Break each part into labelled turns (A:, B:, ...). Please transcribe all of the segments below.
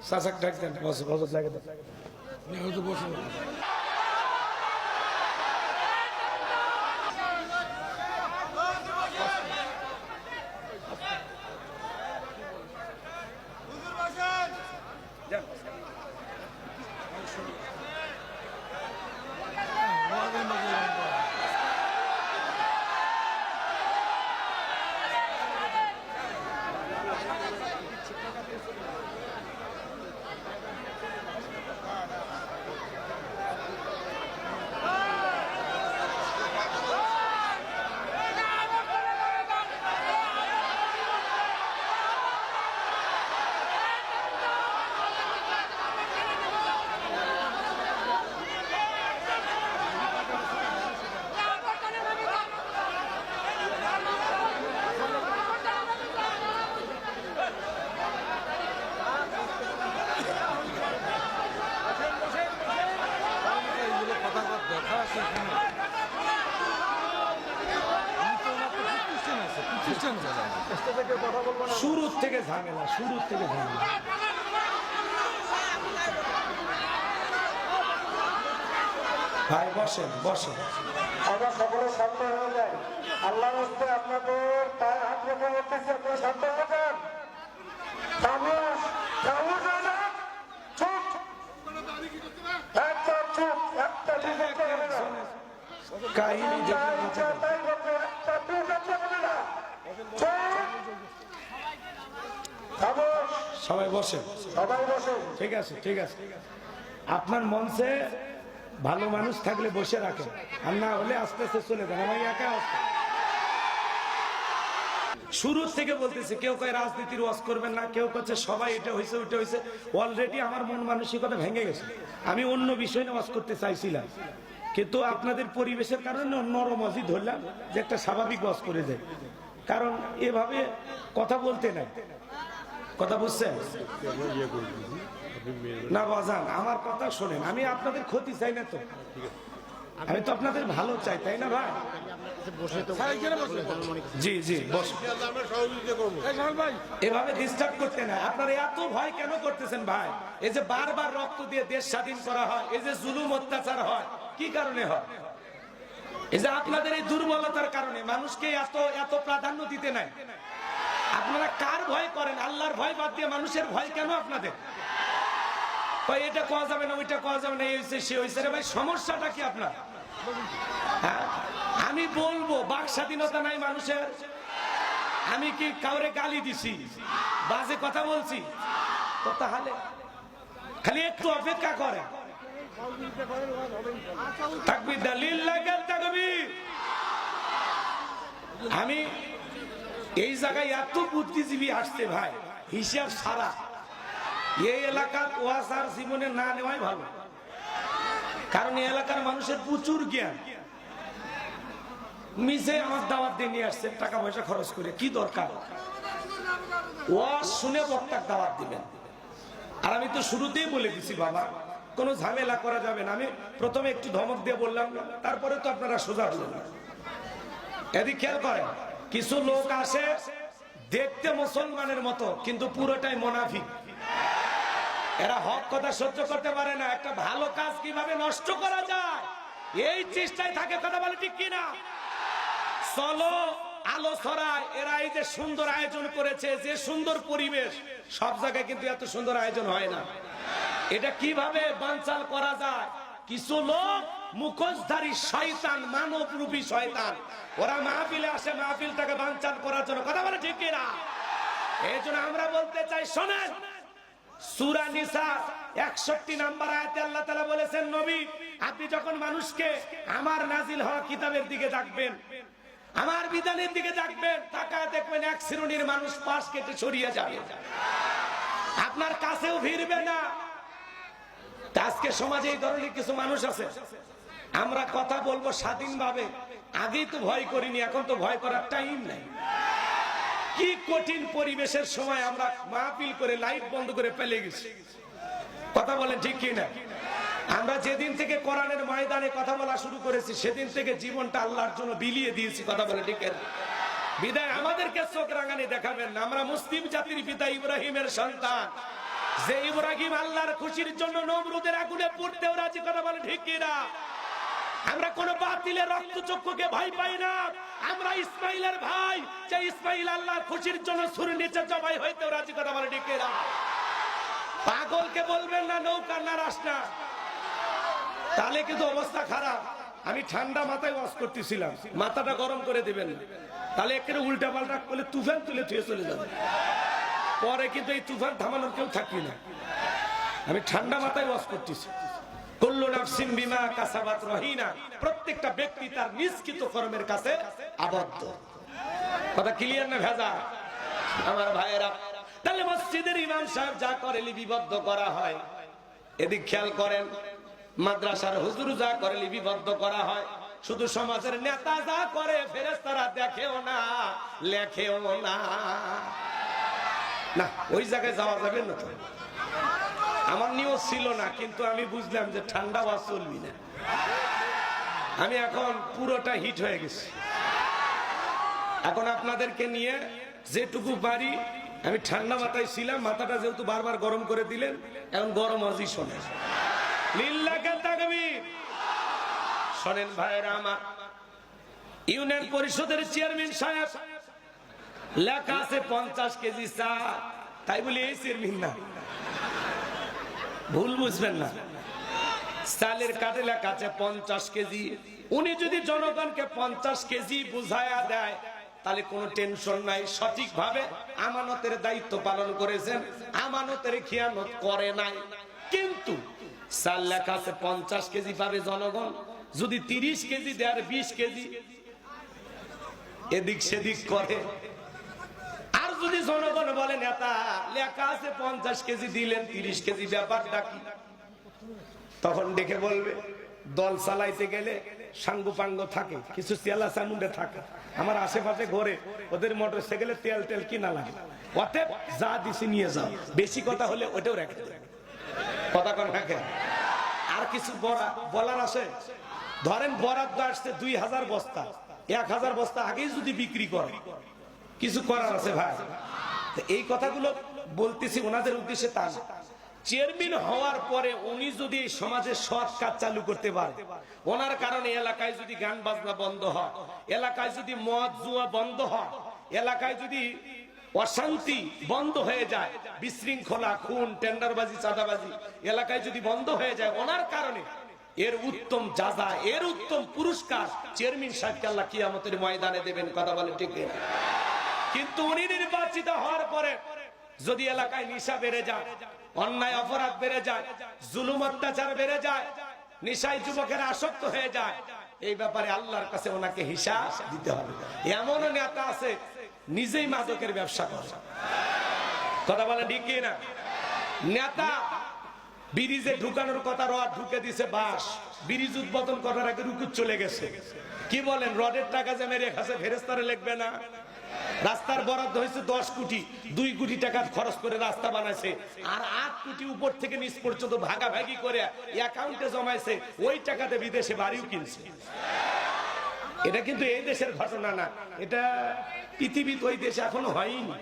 A: চাচাক ডাক দেন, বসে বসত লাগে দেন। বসে শুরুর থেকে ঝামেলা, শুরুর থেকে ঝামেলা। ভাই বসেন, বসেন।
B: আমরা সকলে শান্ত হয়ে যাই। আল্লাহর হস্তে আপনাদের পায়ে হাত রেখে বলতেছি, আপনারা শান্ত হয়ে যান। খামোশ, খামোশ হয়ে যান। চুপ, একদম চুপ, একটা ঠিক আছে না।
A: কাহিনী দেখে মাথা গরম।
B: তাই বলবে, একটা ঠিক আছে না। চুপ, খামোশ,
A: সবাই বসেন,
B: সবাই বসুন।
A: ঠিক আছে, ঠিক আছে। আপনার মঞ্চে ভালো মানুষ থাকলে বসে রাখেন, আর না হলে আস্তে আস্তে চলে যান। আমার একা অবস্থা। শুরু থেকে বলতেছে, কেউ কয় রাজনীতির ওয়াজ করবেন না, কেউ করছে সবাই এটা হয়েছে ওইটা হয়েছে। অলরেডি আমার মন মানসিকতা ভেঙে গেছে। আমি অন্য বিষয় নিয়ে ওয়াজ করতে চাইছিলাম, কিন্তু আপনাদের পরিবেশের কারণে নরমজি ধরলাম যে একটা স্বাভাবিক ওয়াজ করে যায়। কারণ এভাবে কথা বলতে নাই, কথা বুঝছেন না বাজান? আমার কথা শোনেন, আমি আপনাদের ক্ষতি চাই না তো, আমি তো আপনাদের ভালো চাই, তাই না ভাই? জি জি, বস। এভাবে ডিস্টার্ব করতে না। আপনারা এত ভয় কেন করতেছেন ভাই? এই যে বারবার রক্ত দিয়ে দেশ স্বাধীন করা হয়, এই যে জুলুম অত্যাচার হয়, কি কারণে হয়? এই যে আপনাদের এই দুর্বলতার কারণে মানুষকে এত এত প্রাধান্য দিতে নাই। আপনারা কার ভয় করেন? আল্লাহর ভয় বাদ দিয়ে মানুষের ভয় কেন আপনাদের? এটা কোয়া যাবে না, ওইটা কোয়া যাবে না, এই হয়েছে সে হয়েছে। রে ভাই, সমস্যাটা কি আপনার? হ্যাঁ, আমি বলবো বাক স্বাধীনতা নাই মানুষের। আমি কি কাউরে গালি দিছি, বাজে কথা বলছি? তো তাহলে খালি একটু অপেক্ষা করে। তাকবীর দাও, লিল্লাহিল তাকবীর। আমি এই জায়গায় এত বুদ্ধিজীবী আসছে ভাই, হিসাব সারা। এই এলাকার ওয়াজ আর জীবনে না নেওয়াই ভালো, কারণ এই এলাকার মানুষের প্রচুর জ্ঞান। মিছে আমার দাওয়াত দিয়ে নিয়ে আসছে, টাকা পয়সা খরচ করে, কি দরকার? ওয়াজ শুনে বক্তার দাওয়াত দিবেন। আর আমি তো শুরুতেই বলে দিছি বাবা, কোনো ঝামেলা করা যাবে না। আমি প্রথমে একটু ধমক দিয়ে বললাম, তারপরে তো আপনারা সোজা হলেন। এদিক খেয়াল করেন, কিছু লোক আসে দেখতে মুসলমানের মতো, কিন্তু পুরোটাই মুনাফিক। এরা হক কথা সহ্য করতে পারে না। একটা ভালো কাজ কিভাবে নষ্ট করা যায় এই চেষ্টায় থাকে, কথা বলে ঠিক কিনা? চলো আলো ছড়ায়। এরা এই যে সুন্দর আয়োজন করেছে, যে সুন্দর পরিবেশ, সব জায়গায় কিন্তু এত সুন্দর আয়োজন হয় না। এটা কিভাবে বানচাল করা যায়? কিছু লোক মুখোশধারী শয়তান, মানবরূপী শয়তান, ওরা মাহফিলে আসে মাহফিলটাকে বানচাল করার জন্য, কথা বলে ঠিক কিনা? এই জন্য আমরা বলতে চাই, শোনেন, সূরা নিসা 61 নম্বর আয়াতে আল্লাহ তাআলা বলেছেন, নবী আপনি যখন মানুষকে আমার নাজিল হওয়া কিতাবের দিকে ডাকবেন, আমার বিধানের দিকে ডাকবেন, তাকায় দেখবেন এক শ্রেণীর মানুষ পাশ কেটে সরিয়ে যাবে, আপনার কাছেও ভিড়বে না। আজকে সমাজে এই ধরনের কিছু মানুষ আছে। আমরা কথা বলবো স্বাধীনভাবে, আগেই তো ভয় করিনি, এখন তো ভয় করার টাইম নাই। কি কঠিন পরিবেশের সময় আমরা মাহফিল করে লাইট বন্ধ করে ফেলে গেছি, কথা বলেন ঠিক কিনা? আমরা যেদিন থেকে কোরআনের ময়দানে কথা বলা শুরু করেছি, সেদিন থেকে জীবনটা আল্লাহর জন্য বিলিয়ে দিয়েছি, কথা বলে ঠিক কিনা? বিদায় আমাদেরকে চোখ রাঙানি দেখাবেন না। আমরা মুসলিম জাতির পিতা ইব্রাহিমের সন্তান, যে ইব্রাহিম আল্লাহর খুশির জন্য নমরুদের আগুনে পড়তেও রাজি, কথা বলে ঠিক কিনা? আমরা কোন বাতিলের রক্তচক্ষুকে ভয় পাই না, আমরা ইসমাইলের ভাই, যে ইসমাইল আল্লাহর খুশির জন্য ছুরি নিচে জবাই হইতেও রাজি, কথা বলে ঠিক কিনা? পাগলকে বলবেন না নৌকা নারাস না, তাহলে কিন্তু অবস্থা খারাপ। আমি ঠান্ডা মাথায় ওয়াজ করতেছিলাম, মাথাটা গরম করে দিবেন না, তাহলে একেবারে উল্টা পাল্টা করলে তুফান তুলে থুয়ে চলে যাবে, পরে কিন্তু এই তুফান থামানোর কেউ থাকবি না। আমি ঠান্ডা মাথায় ওয়াজ করতেছি। কুল্লু নাফসিন বিমা কাসাবাত রহিনা, প্রত্যেকটা ব্যক্তি তার নিষ্কৃত কর্মের কাছে আবদ্ধ। কথা ক্লিয়ার না ভেজা? আমার ভাইয়েরা, তাহলে মসজিদের ইমাম সাহেব যা করে লিপিবদ্ধ করা হয়, এদিক খেয়াল করেন। মাদ্রাসার হুজুর যা করে লিপিবদ্ধ করা হয়, শুধু সমাজের নেতা যা করে ফেরেশতারা দেখেও না, লেখেও না। না, ওই জায়গায় যাওয়া যাবে না। আমার নিয়ত ছিল না, কিন্তু আমি বুঝলাম যে ঠান্ডা ওয়াজ চলবি না। আমি এখন পুরোটা হিট হয়ে গেছি। এখন আপনাদেরকে নিয়ে যেটুকু পারি, আমি ঠান্ডা মাথায় ছিলাম, মাথাটা যেহেতু বারবার গরম করে দিলেন, এখন গরম ওয়াজই শোনে। লিল্লাহি তাকবীর। শোনেন ভাইরা আমার, ইউনিয়ন পরিষদের চেয়ারম্যান সাহেব, লেখা আছে 50 কেজি চা, তাই বলে এই চেয়ারম্যান না, ভুল বুঝবেন না। চালের কার্ডে লেখা আছে 50 কেজি। উনি যদি জনগণকে 50 কেজি বুঝায়া দেয়, তাহলে কোনো টেনশন নাই, সঠিকভাবে আমানতের দায়িত্ব পালন করেছেন, আমানতের খেয়ানত করে নাই। কিন্তু চাল লেখা আছে 50 কেজি পাবে জনগণ, যদি 30 কেজি দেয় আর 20 কেজি এদিক সেদিক করে, আর যদি জনগণ বলে নেতা লেখা আছে 50 কেজি দিলেন 30 কেজি, ব্যাপারটা কি? তখন দেখে বলবে, দল চালাইতে গেলে সাঙ্গু পাঙ্গ থাকে, কিছু চেলা চামুন্ডে থাকে, আমার আশেপাশে ঘরে ওদের মোটর সাইকেলে তেল তেল কিনা লাগে, অতএব যা দিছি নিয়ে যাও, বেশি কথা হলে ওটাও রেখে দেবে। কথা কন রাখে। আর কিছু বলার আছে? ধরেন বরাদ্দ আসছে 2000 বস্তা, 1000 বস্তা আগেই যদি বিক্রি করে, কিছু করার আছে ভাই। এই কথাগুলো বলতেছি ওনাদের উদ্দেশ্যে, তা চেয়ারম্যান হওয়ার পরে উনি যদি সমাজে সৎ কাজ চালু করতে পারে, ওনার কারণে এলাকায় যদি গান বাজনা বন্ধ হয়, এলাকায় যদি মদ জুয়া বন্ধ হয়, এলাকায় যদি অশান্তি বন্ধ হয়ে যায়, বিশৃঙ্খলা, খুন, টেন্ডারবাজি, চাঁদাবাজি এলাকায় যদি বন্ধ হয়ে যায়, ওনার কারণে এর উত্তম যাজা, এর উত্তম পুরস্কার চেয়ারম্যান সাহেবকে আল্লাহ কিয়ামতের ময়দানে দেবেন। কথা বলে ঠিক না? কিন্তু উনি নির্বাচিত হওয়ার পরে যদি এলাকায় নেশা বেড়ে যায়, অন্যায় অপরাধ বেড়ে যায়, জুলুম অত্যাচার বেড়ে যায়, নেশায় যুবকেরা আসক্ত হয়ে যায়, এই ব্যাপারে আল্লাহর কাছে ওনাকে হিসাব দিতে হবে। এমন নেতা আছে নিজেই মাদকের ব্যবসা করে। কথা বলে ঠিক না? নেতা ব্রিজে ঢুকানোর কথা, রড ঢুকে দিছে, বাস ব্রিজ উদ্বোধন করার আগে রুকুত চলে গেছে। কি বলেন, রডের টাকা যে মেরে খাসে ফেরেশতারে লিখবে না? রাস্তার বরাদ্দ হয়েছে 10 কোটি, 2 কোটি টাকা খরচ করে রাস্তা বানাইছে, আর 8 কোটি উপর থেকে নিচ পর্যন্ত ভাগাভাগি করে অ্যাকাউন্টে জমাইছে, ওই টাকাতে বিদেশে বাড়িও কিনছে। এটা কিন্তু এই দেশের ঘটনা না, এটা পৃথিবীতে ওই দেশে এখনো হয়নি।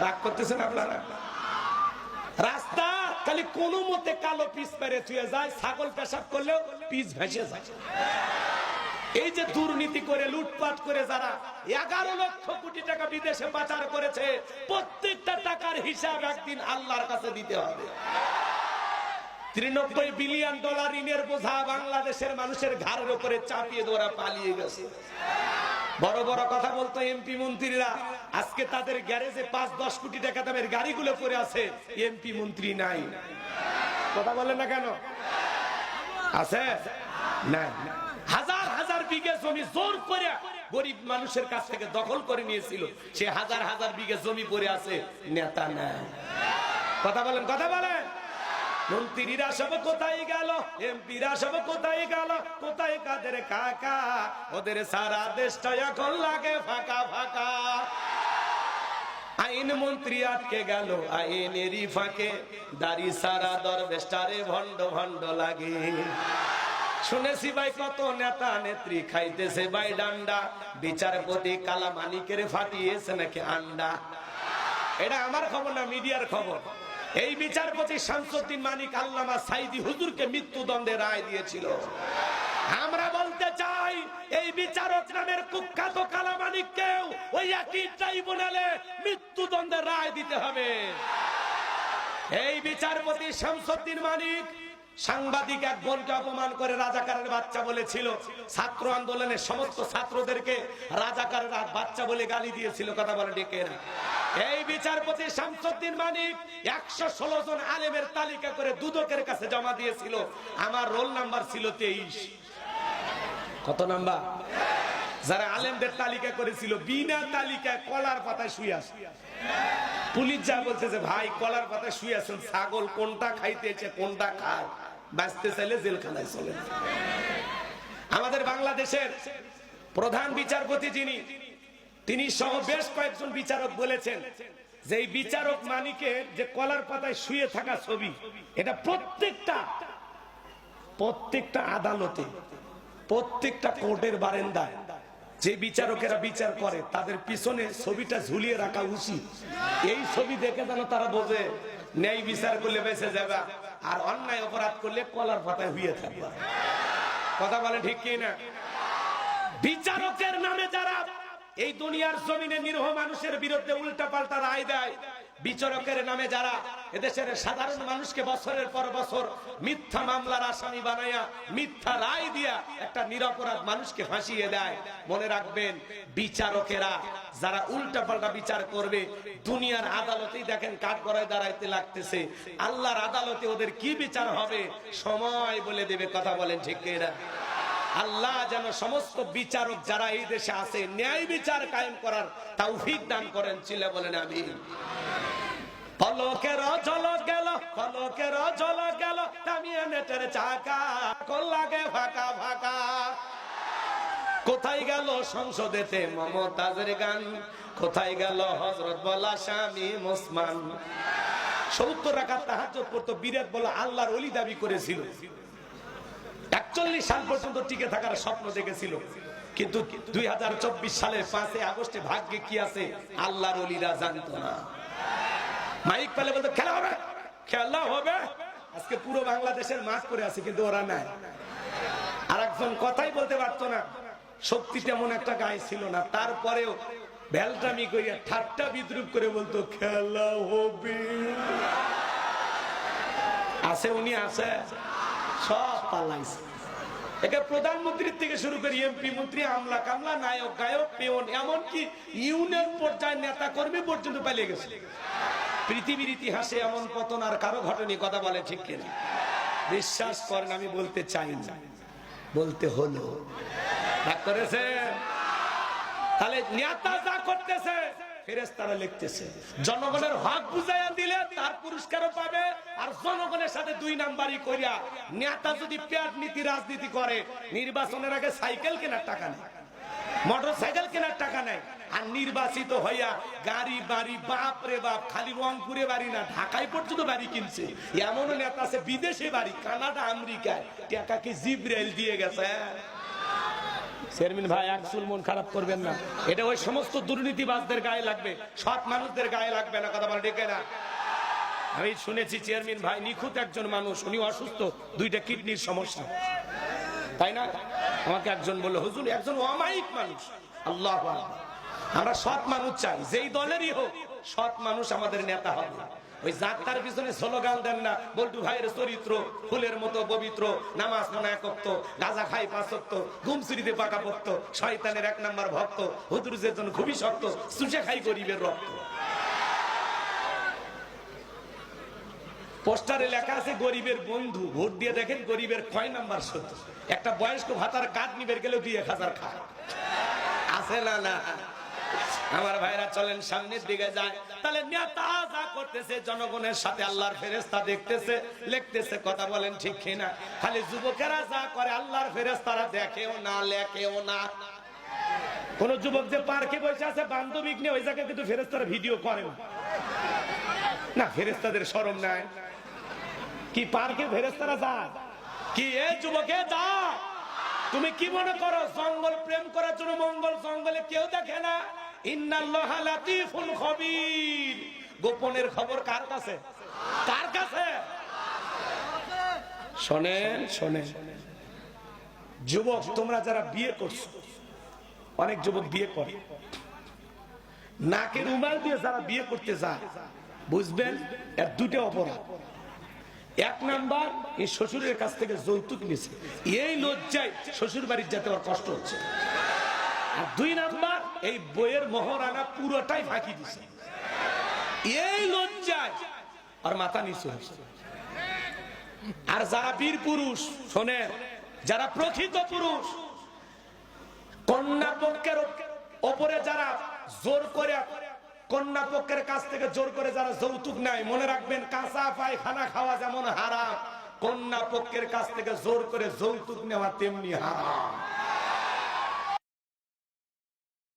A: রাগ করতেছেন আপনারা? রাস্তা খালি কোন মতে কালো পিচ পেরে থুয়ে যায়, ছাগল পেশাব করলেও পিচ ভেসে যায়। এই যে দুর্নীতি করে লুটপাট করে যারা 11 লক্ষ কোটি টাকা বিদেশে পাচার করেছে, প্রত্যেকটা টাকার হিসাব একদিন আল্লাহর কাছে দিতে হবে। 93 বিলিয়ন ডলার ঋণের বোঝা বাংলাদেশের মানুষের ঘাড়ের উপরে চাপিয়ে ওরা পালিয়ে গেছে। বড় বড় কথা বলতো এমপি মন্ত্রীরা, আজকে তাদের গ্যারেজে 5-10 কোটি টাকা দামের গাড়িগুলো পড়ে আছে, এমপি মন্ত্রী নাই। কথা বলেন না কেন? আছে না? হাজার হাজার বিঘা জমি জোর করে গরিব মানুষের কাছ থেকে দখল করে নিয়েছিল, সে হাজার হাজার বিঘা জমি পড়ে আছে, নেতা নাই। কথা বলেন, কথা বলেন। মন্ত্রীরা সব কোথায় গেল, এমপিরা সব কোথায় গেল, কোথায় কাদের কাকা, ওদের সারা দেশটা এখন লাগে ফাঁকা ফাঁকা। আইন মন্ত্রী আটকে গেল আইনেরই ফাঁকে, দাড়ি সারা দরবেশটারে ভণ্ড ভণ্ড লাগে। শুনেছি ভাই কত নেতা নেত্রী খাইতেছে ভাই ডান্ডা, বিচারপতি কালা মানিকের ফাটিয়েছে নাকি আন্ডা। এটা আমার খবর না, মিডিয়ার খবর। এই বিচারপতি শামসুদ্দিন মানিক আল্লামা সাইদি হুজুরকে মৃত্যুদণ্ডের রায় দিয়েছিল। আমরা বলতে চাই এই বিচারক নামের কুখ্যাত কালামানিককেও ওই একই ট্রাইব্যুনালে মৃত্যুদণ্ডের রায় দিতে হবে। এই বিচারপতি শামসুদ্দিন মানিক সাংবাদিক এক বোনকে অপমান করে রাজাকারের বাচ্চা বলেছিল, ছাত্র আন্দোলনের সমস্ত ছাত্রদেরকে রাজাকারের বাচ্চা বলে গালি দিয়েছিল, কথা বলে ডেকে না। এই বিচারপতি শামসুদ্দিন মানিক 116 জন আলেমের তালিকা করে দুদকের কাছে জমা দিয়েছিল। আমার রোল নাম্বার ছিল 23। কত নাম্বার? যারা আলেমদের তালিকা করেছিল বিনা তালিকায় কলার পাতায় শুয়ে আছে। পুলিশ যা বলছে যে ভাই কলার পাতায় শুয়ে আছেন, ছাগল কোনটা খাইতেছে কোনটা খায়, বাঁচতে চাইলে জেলখানায় চলে। আমাদের বাংলাদেশের প্রধান বিচারপতি তিনি সহ বেশ কয়েকজন বিচারক বলেছেন যে এই বিচারক মানিকের যে কলার পাতায় শুয়ে থাকা ছবি, এটা প্রত্যেকটা আদালতে, প্রত্যেকটা কোর্টের বারান্দায় যে বিচারকেরা বিচার করে তাদের পিছনে ছবিটা ঝুলিয়ে রাখা উচিত। এই ছবি দেখে যেন তারা বোঝে ন্যায় বিচার করলে বেঁচে যাবে, আর অন্যায় অপরাধ করলে কলার পাতায় হয়ে থাকবে। কথা বলে ঠিক কি না? বিচারকের নামে যারা এই দুনিয়ার জমিনে নিরীহ মানুষের বিরুদ্ধে উল্টা পাল্টা রায় দেয়, বিচারকের নামে যারা এদেশের সাধারণ মানুষকে বছরের পর বছর মিথ্যা মামলার আসামি বানায়া মিথ্যা রায় দিয়া একটা নিরপরাধ মানুষকে ফাঁসিয়ে দেয়, মনে রাখবেন বিচারকেরা যারা উল্টা পাল্টা বিচার করবে দুনিয়ার আদালতেই দেখেন কাঠগড়ায় দাঁড়াইতে লাগতেছে, আল্লাহর আদালতে ওদের কি বিচার হবে সময় বলে দেবে। কথা বলেন ঠিক কিনা? আল্লাহ যেন সমস্ত বিচারক যারা এই দেশে আছে ন্যায় বিচার কায়েম করার তৌফিক দান করেন। চিল্লা বলেন আমিন। পলকের ঝলক গেল, পলকের ঝলক গেল, থামিয়ে নেটের চাকা, কোন লাগে ফাঁকা ফাঁকা। কোথায় গেল সংসদেতে মমতাজের গান, কোথায় গেল হযরত বলা স্বামী ওসমান। 70 রাকাত তাহাজ্জুদ পড়তো, বিরাট বলা আল্লাহর ওলি দাবি করেছিল, 41 সাল পর্যন্ত টিকে থাকার স্বপ্ন দেখেছিল, কিন্তু 2024 সালের 5 আগস্টে ভাগ্যে কি আছে আল্লাহর ওলিরা জানতো না। মাইক পেলে বলতো খেলা হবে, খেলা হবে। আজকে পুরো বাংলাদেশের মাঠ করে আছে, কিন্তু ওরা নাই। আর একজন কথাই বলতে পারতো না, শক্তি তেমন একটা গায়ে ছিল না, তারপরেও ভেলটামি করিয়া ঠাট্টা বিদ্রুপ করে বলতো খেলা হবে। আছে উনি, আছে, সব পালাইছে। একে প্রধানমন্ত্রীর থেকে শুরু করে এমপি মন্ত্রী, আমলা কামলা, নায়ক গায়ক, পেওন, এমনকি ইউনিয়ন পর্যায়ের নেতা কর্মী পর্যন্ত পালিয়ে গেছে। পৃথিবীর ইতিহাসে এমন পতন আর কারো ঘটেনি। কথা বলে ঠিক কিনা? বিশ্বাস করেন, আমি বলতে চাই না, বলতে হলো। রাগ করেছে? তাহলে নেতা যা করতেছে ফেরেশতারা লিখতেছে। জনগণের হক বুঝাইয়া দিলে তার পুরস্কারও পাবে, আর জনগণের সাথে 2 নাম্বারই কইরা নেতা যদি পেট নীতি রাজনীতি করে, নির্বাচনের আগে সাইকেল কেনার টাকা নেই, মোটরসাইকেল কেনার টাকা নেই, আর নির্বাচিত হইয়া গাড়ি বাড়ি, বাপ রে বাপ, খালি রংপুরে বাড়ি না ঢাকায় পর্যন্ত বাড়ি কিনছে। এমন নেতা আছে বিদেশে বাড়ি, কানাডা, আমেরিকায়, টাকা কি জিব্রাইল দিয়ে গেছে। চেয়ারম্যান ভাই একচুল মন খারাপ করবেন না, এটা ওই সমস্ত দুর্নীতিবাজদের গায়ে লাগবে, সৎ মানুষদের গায়ে লাগবে না। কথা বলে ডেকে না। আমি শুনেছি চেয়ারম্যান ভাই নিখুঁত একজন মানুষ, উনি অসুস্থ, 2টা কিডনির সমস্যা, তাই না? আমাকে একজন বললো হুজুর একজন অমায়িক মানুষ। আল্লাহু আকবার। আমরা সৎ মানুষ চাই, যেই দলেরই হোক সৎ মানুষ আমাদের নেতা হবে। ওই যাত্রার পিছনে স্লোগান দেন না, বল্টু ভাইয়ের চরিত্র ফুলের মতো পবিত্র, নামাজ পড়ে 1 ওয়াক্ত, গাঁজা খাই 5 ওয়াক্ত, ঘুমচুরিতে পাকা ভক্ত, শয়তানের 1 নাম্বার ভক্ত, হুজুরের জন্য খুবই শক্ত, চুষে খাই গরিবের রক্ত। পোস্টারে লেখা আছে গরিবের বন্ধু, ভোট দিয়ে দেখেন গরিবের কয় নাম্বার সত্য। একটা বয়স্ক ভাতার কার্ড নিবে গেলেও 2000 খায়, আছে না? না। আমার ভাইরা চলেন সামনের দিকে যায়। তাহলে নেতা যা করতেছে জনগণের সাথে আল্লাহর ফেরেশতা দেখতেছে, লিখতেছে। কথা বলেন ঠিক কিনা? খালি যুবকেরা যা করে আল্লাহর ফেরেশতারা দেখেও না, লেখেও না। কোন যুবক যে পার্কে বসে আছে বান্ধবী নিয়ে, ওই জায়গায় কিন্তু ফেরেশতারা ভিডিও করে না। ফেরেশতাদের শরম নাই কি? পার্কে ফেরেশতারা যায় কি? এই যুবকে যা, তুমি কি মনে করো জঙ্গল প্রেম করার জন্য মঙ্গল জঙ্গলে কেউ দেখে না? ইন্নাল্লাহা লাতীফুল খবীর। গোপনের খবর কার কাছে? কার কাছে? শোনেন শোনেন যুবক, তোমরা যারা বিয়ে করছো, অনেক যুবক বিয়ে করে, নাকের রুমাল দিয়ে যারা বিয়ে করতে যায়, বুঝবেন এর দুটো অপরাধ। এক নাম্বার, এই শ্বশুরের কাছ থেকে যৌতুক নিছে, এই লজ্জায় শ্বশুর বাড়ির যেতে ওর কষ্ট হচ্ছে। আর দুই নাম্বার, এই বইয়ের মহারানা পুরোটাই ফাঁকি দিছে, এই লজ্জায় আর মাথা নিচু হচ্ছে। আর যারা বীর পুরুষ, শোনেন, যারা প্রকৃত পুরুষ, কন্যা পক্ষের ওপরে যারা জোর করে, কন্যা পক্ষের কাছ থেকে জোর করে যারা যৌতুক নেয়, মনে রাখবেন কাঁচা পায়খানা খাওয়া যেমন হারাম, কন্যা পক্ষের কাছ থেকে জোর করে যৌতুক নেওয়া তেমনি হারাম।